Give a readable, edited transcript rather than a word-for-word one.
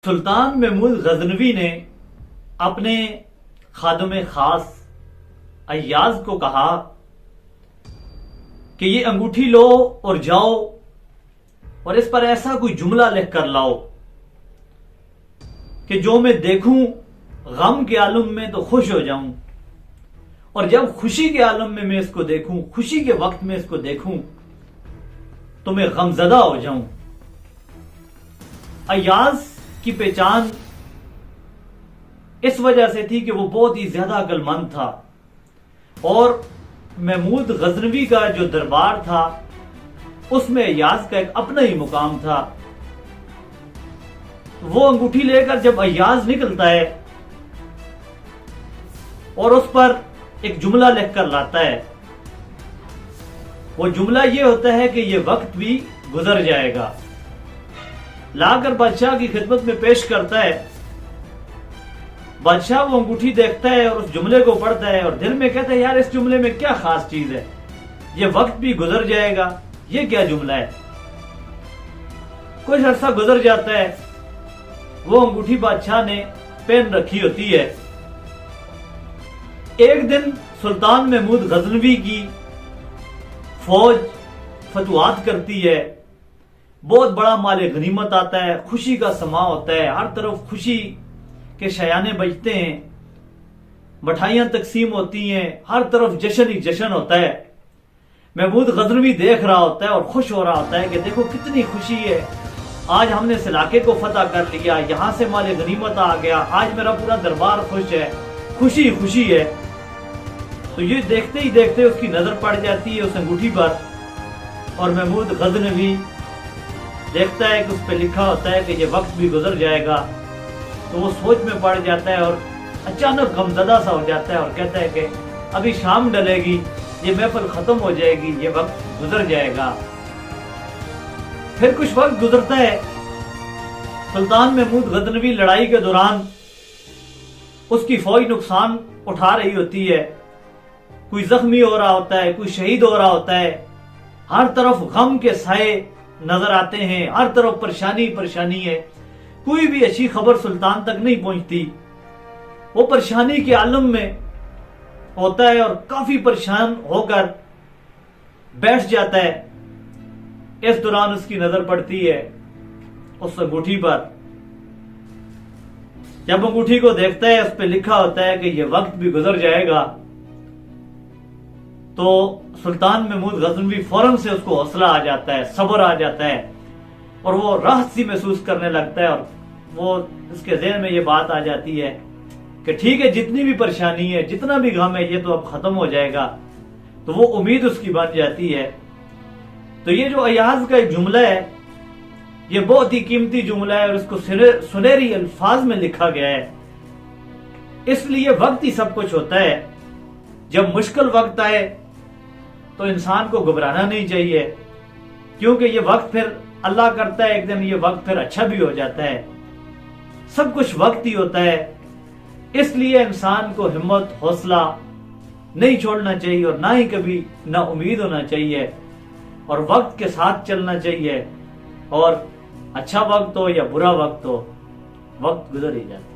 سلطان محمود غزنوی نے اپنے خادم خاص ایاز کو کہا کہ یہ انگوٹھی لو اور جاؤ اور اس پر ایسا کوئی جملہ لکھ کر لاؤ کہ جو میں دیکھوں غم کے عالم میں تو خوش ہو جاؤں، اور جب خوشی کے عالم میں اس کو دیکھوں، خوشی کے وقت میں اس کو دیکھوں تو میں غمزدہ ہو جاؤں۔ ایاز کی پہچان اس وجہ سے تھی کہ وہ بہت ہی زیادہ عقل مند تھا، اور محمود غزنوی کا جو دربار تھا اس میں ایاز کا ایک اپنا ہی مقام تھا۔ وہ انگوٹھی لے کر جب ایاز نکلتا ہے اور اس پر ایک جملہ لکھ کر لاتا ہے، وہ جملہ یہ ہوتا ہے کہ یہ وقت بھی گزر جائے گا، لا کر بادشاہ کی خدمت میں پیش کرتا ہے۔ بادشاہ وہ انگوٹھی دیکھتا ہے اور اس جملے کو پڑھتا ہے اور دل میں کہتا ہے یار اس جملے میں کیا خاص چیز ہے، یہ وقت بھی گزر جائے گا، یہ کیا جملہ ہے۔ کچھ عرصہ گزر جاتا ہے، وہ انگوٹھی بادشاہ نے پہن رکھی ہوتی ہے۔ ایک دن سلطان محمود غزنوی کی فوج فتوحات کرتی ہے، بہت بڑا مال غنیمت آتا ہے، خوشی کا سما ہوتا ہے، ہر طرف خوشی کے شیانے بجتے ہیں، مٹھائیاں تقسیم ہوتی ہیں، ہر طرف جشن ہی جشن ہوتا ہے۔ محمود غزنوی دیکھ رہا ہوتا ہے اور خوش ہو رہا ہوتا ہے کہ دیکھو کتنی خوشی ہے، آج ہم نے اس علاقے کو فتح کر لیا، یہاں سے مال غنیمت آ گیا، آج میرا پورا دربار خوش ہے، خوشی خوشی ہے۔ تو یہ دیکھتے ہی دیکھتے اس کی نظر پڑ جاتی ہے اس انگوٹھی پر، اور محمود غزنوی دیکھتا ہے کہ اس پہ لکھا ہوتا ہے کہ یہ وقت بھی گزر جائے گا، تو وہ سوچ میں پڑ جاتا ہے اور اچانک غمزدہ سا ہو جاتا ہے اور کہتا ہے کہ ابھی شام ڈلے گی، یہ محفل ختم ہو جائے گی، یہ وقت گزر جائے گا۔ پھر کچھ وقت گزرتا ہے، سلطان محمود غزنوی لڑائی کے دوران اس کی فوج نقصان اٹھا رہی ہوتی ہے، کوئی زخمی ہو رہا ہوتا ہے، کوئی شہید ہو رہا ہوتا ہے، ہر طرف غم کے سائے نظر آتے ہیں، ہر طرف پریشانی پریشانی ہے، کوئی بھی اچھی خبر سلطان تک نہیں پہنچتی۔ وہ پریشانی کے عالم میں ہوتا ہے اور کافی پریشان ہو کر بیٹھ جاتا ہے۔ اس دوران اس کی نظر پڑتی ہے اس انگوٹھی پر۔ جب انگوٹھی کو دیکھتا ہے، اس پہ لکھا ہوتا ہے کہ یہ وقت بھی گزر جائے گا، تو سلطان محمود غزنوی فوراً سے اس کو حوصلہ آ جاتا ہے، صبر آ جاتا ہے، اور وہ راحت سی محسوس کرنے لگتا ہے، اور وہ اس کے ذہن میں یہ بات آ جاتی ہے کہ ٹھیک ہے، جتنی بھی پریشانی ہے، جتنا بھی غم ہے، یہ تو اب ختم ہو جائے گا۔ تو وہ امید اس کی بن جاتی ہے۔ تو یہ جو ایاز کا ایک جملہ ہے، یہ بہت ہی قیمتی جملہ ہے، اور اس کو سنہری الفاظ میں لکھا گیا ہے۔ اس لیے وقت ہی سب کچھ ہوتا ہے۔ جب مشکل وقت آئے تو انسان کو گھبرانا نہیں چاہیے، کیونکہ یہ وقت پھر اللہ کرتا ہے ایک دن یہ وقت پھر اچھا بھی ہو جاتا ہے۔ سب کچھ وقت ہی ہوتا ہے، اس لیے انسان کو ہمت حوصلہ نہیں چھوڑنا چاہیے، اور نہ ہی کبھی نا امید ہونا چاہیے، اور وقت کے ساتھ چلنا چاہیے، اور اچھا وقت ہو یا برا وقت ہو، وقت گزر ہی جاتا ہے۔